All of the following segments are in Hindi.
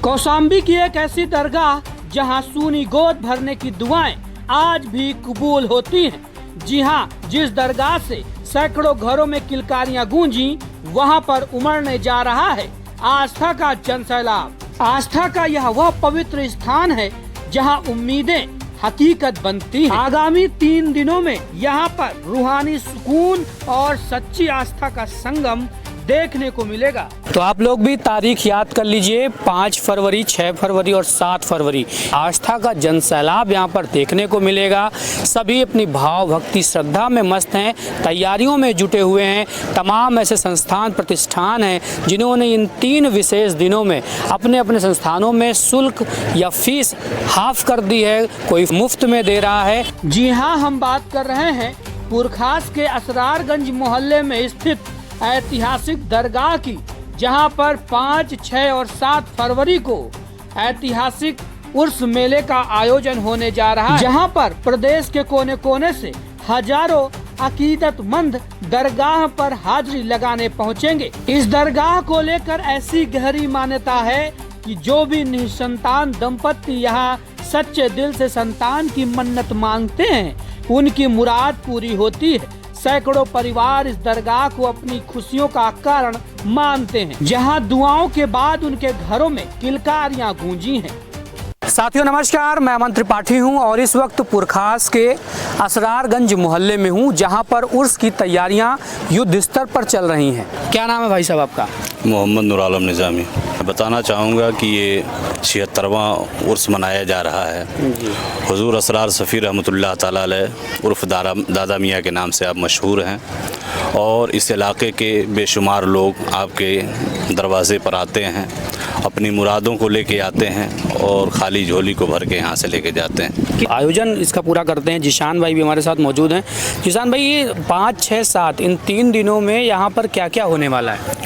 कौशाम्बी की एक ऐसी दरगाह जहां सूनी गोद भरने की दुआएं आज भी कबूल होती हैं। जी हां, जिस दरगाह से सैकड़ों घरों में किलकारियां गूंजी, वहां पर उमड़ने जा रहा है आस्था का जनसैलाब। आस्था का यह वह पवित्र स्थान है जहां उम्मीदें हकीकत बनती हैं। आगामी 3 दिनों में यहाँ पर रूहानी सुकून और सच्ची आस्था का संगम देखने को मिलेगा। तो आप लोग भी तारीख याद कर लीजिए, 5 फरवरी, 6 फरवरी और 7 फरवरी आस्था का जनसैलाब यहाँ पर देखने को मिलेगा। सभी अपनी भाव भक्ति श्रद्धा में मस्त हैं, तैयारियों में जुटे हुए हैं। तमाम ऐसे संस्थान प्रतिष्ठान हैं जिन्होंने इन 3 विशेष दिनों में अपने अपने संस्थानों में शुल्क या फीस हाफ कर दी है, कोई मुफ्त में दे रहा है। जी हाँ, हम बात कर रहे हैं पुरखास के असरारगंज मोहल्ले में स्थित ऐतिहासिक दरगाह की, जहां पर 5, 6 और 7 फरवरी को ऐतिहासिक उर्स मेले का आयोजन होने जा रहा है, जहां पर प्रदेश के कोने कोने से हजारों अकीदतमंद दरगाह पर हाजिरी लगाने पहुंचेंगे। इस दरगाह को लेकर ऐसी गहरी मान्यता है कि जो भी निसंतान दंपत्ति यहाँ सच्चे दिल से संतान की मन्नत मांगते हैं, उनकी मुराद पूरी होती है। सैकड़ों परिवार इस दरगाह को अपनी खुशियों का कारण मानते हैं, जहां दुआओं के बाद उनके घरों में किलकारियां गूंजी हैं। साथियों नमस्कार, मैं अमन त्रिपाठी हूं और इस वक्त पुरखास के असरारगंज मोहल्ले में हूं, जहां पर उर्स की तैयारियां युद्ध स्तर पर चल रही हैं। क्या नाम है भाई साहब आपका? मोहम्मद नूर आलम निज़ामी। बताना चाहूँगा कि ये 76वां उर्स मनाया जा रहा है। हुजूर असरार सफ़ी रहमतुल्लाह ताला अलैह उर्फ दादा मियाँ के नाम से आप मशहूर हैं और इस इलाके के बेशुमार लोग आपके दरवाज़े पर आते हैं, अपनी मुरादों को लेके आते हैं और खाली झोली को भर के यहाँ से लेके जाते हैं। आयोजन इसका पूरा करते हैं। जिशान भाई भी हमारे साथ मौजूद हैं। जिशान भाई, ये 5, 6, 7 इन 3 दिनों में यहाँ पर क्या क्या होने वाला है?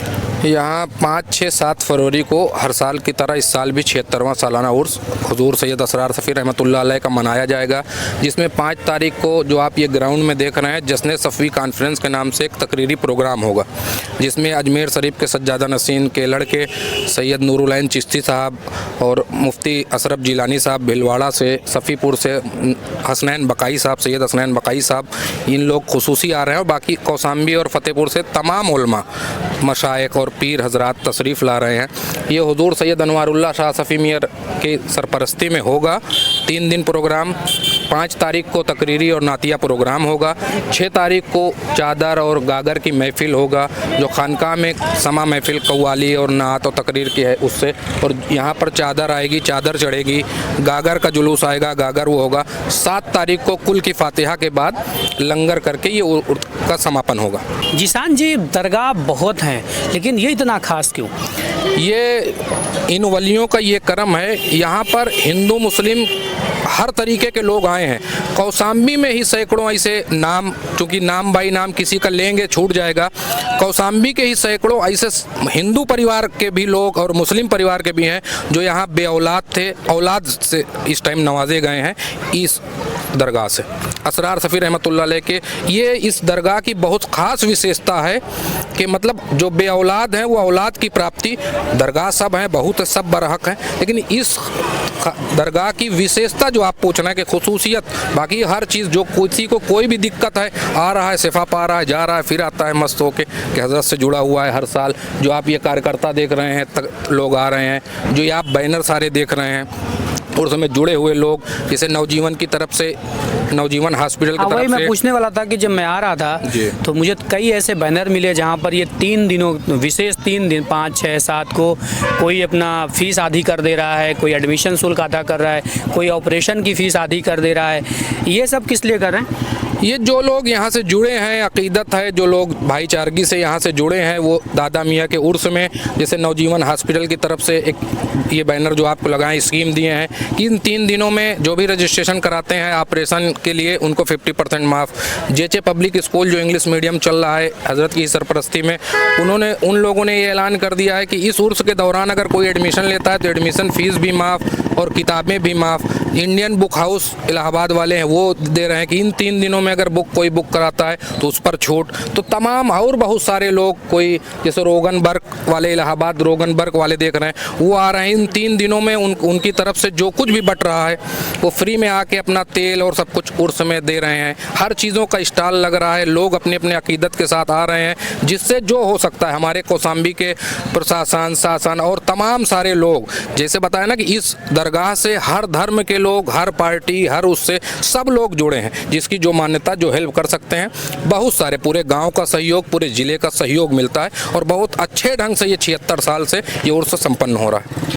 यहाँ 5, 6, 7 फरवरी को हर साल की तरह इस साल भी 76वां सालाना उर्स हुजूर सैयद असरार सफ़ी रहमतुल्लाह अलैह का मनाया जाएगा, जिसमें 5 तारीख को जो आप ये ग्राउंड में देख रहे हैं जश्न सफ़वी कॉन्फ्रेंस के नाम से एक तकरीरी प्रोग्राम होगा, जिसमें अजमेर शरीफ के सज्जादा नसीन के लड़के सैयद नूरुल चिश्ती साहब और मुफ्ती अशरफ जिलानी साहब भिलवाड़ा से, सफ़ीपुर से हसनैन बकाई साहब, सैयद हसनैन बकाई साहब, इन लोग खुसूसी आ रहे हैं और बाकी कौशाम्बी और फ़तेहपुर से तमाम उलमा, मशाइख और पीर हजरात तशरीफ़ ला रहे हैं। ये हुजूर सैयद अनवारुल्लाह शाह सफ़ी मियर की सरपरस्ती में होगा। 3 दिन प्रोग्राम, 5 तारीख को तकरीरी और नातिया प्रोग्राम होगा, 6 तारीख को चादर और गागर की महफ़िल होगा, जो खानकाह में समा महफ़िल कव्वाली और नात और तकरीर की है उससे, और यहाँ पर चादर आएगी, चादर चढ़ेगी, गागर का जुलूस आएगा, गागर वो होगा। 7 तारीख को कुल की फातिहा के बाद लंगर करके ये उर्स का समापन होगा। जिशान जी, दरगाह बहुत हैं, लेकिन ये इतना खास क्यों? ये इन वलियों का ये करम है, यहाँ पर हिंदू मुस्लिम हर तरीके के लोग आए हैं। कौशाम्बी में ही सैकड़ों ऐसे नाम, चूँकि नाम बाई नाम किसी का लेंगे छूट जाएगा, कौशाम्बी के ही सैकड़ों ऐसे हिंदू परिवार के भी लोग और मुस्लिम परिवार के भी हैं जो यहाँ बेऔलाद थे, औलाद से इस टाइम नवाजे गए हैं इस दरगाह से। असरार सफ़ी रहमतुल्लाह अलैह के ये इस दरगाह की बहुत ख़ास विशेषता है कि मतलब जो बे औलाद हैं वो औलाद की प्राप्ति, दरगाह सब हैं, बहुत सब बरहक हैं, लेकिन इस दरगाह की विशेषता जो आप पूछ रहे हैं कि खुसूसियत, बाकी हर चीज़ जो किसी को कोई भी दिक्कत है, आ रहा है सिफा पा रहा है, जा रहा है फिर आता है मस्त होके कि हज़रत से जुड़ा हुआ है। हर साल जो आप ये कार्यकर्ता देख रहे हैं, लोग आ रहे हैं, जो ये आप बैनर सारे देख रहे हैं और उसमें जुड़े हुए लोग, जैसे नवजीवन की तरफ से, नवजीवन हॉस्पिटल की तरफ से। मैं पूछने वाला था कि जब मैं आ रहा था तो मुझे कई ऐसे बैनर मिले जहां पर ये 3 दिनों, विशेष 3 दिन 5, 6, 7 को कोई अपना फीस आधी कर दे रहा है, कोई एडमिशन शुल्क अदा कर रहा है, कोई ऑपरेशन की फ़ीस आधी कर दे रहा है। ये सब किस लिए कर रहे हैं? ये जो लोग यहाँ से जुड़े हैं, अकीदत है, जो लोग भाईचारगी से यहाँ से जुड़े हैं, वो दादा मियाँ के उर्स में, जैसे नवजीवन हॉस्पिटल की तरफ से एक ये बैनर जो आपको लगाएं, स्कीम दिए हैं कि इन 3 दिनों में जो भी रजिस्ट्रेशन कराते हैं ऑपरेशन के लिए उनको 50% माफ़। जेचे पब्लिक स्कूल जो इंग्लिश मीडियम चल रहा है हज़रत की सरपरस्ती में, उन्होंने उन लोगों ने ये ऐलान कर दिया है कि इस उर्स के दौरान अगर कोई एडमिशन लेता है तो एडमिशन फ़ीस भी माफ़ और किताबें भी माफ़। इंडियन बुक हाउस इलाहाबाद वाले हैं वो दे रहे हैं कि इन 3 दिनों में अगर कोई बुक कराता है तो उस पर छूट। तो तमाम और बहुत सारे लोग, कोई जैसे रोगनबर्ग वाले, इलाहाबाद रोगनबर्ग वाले देख रहे हैं, वो आ रहे हैं इन 3 दिनों में, उनकी तरफ से जो कुछ भी बट रहा है वो फ्री में आके अपना तेल और सब कुछ उर्स में दे रहे हैं। हर चीज़ों का स्टॉल लग रहा है, लोग अपने अपने अकीदत के साथ आ रहे हैं, जिससे जो हो सकता है हमारे कौसाम्बी के प्रशासन, शासन और तमाम सारे लोग, जैसे बताया ना कि इस दरगाह से हर धर्म के लोग, हर पार्टी, हर उससे सब लोग जुड़े हैं, जिसकी जो मान्यता, जो हेल्प कर सकते हैं, बहुत सारे पूरे गांव का सहयोग, पूरे ज़िले का सहयोग मिलता है और बहुत अच्छे ढंग से ये 76 साल से ये उर्स संपन्न हो रहा है।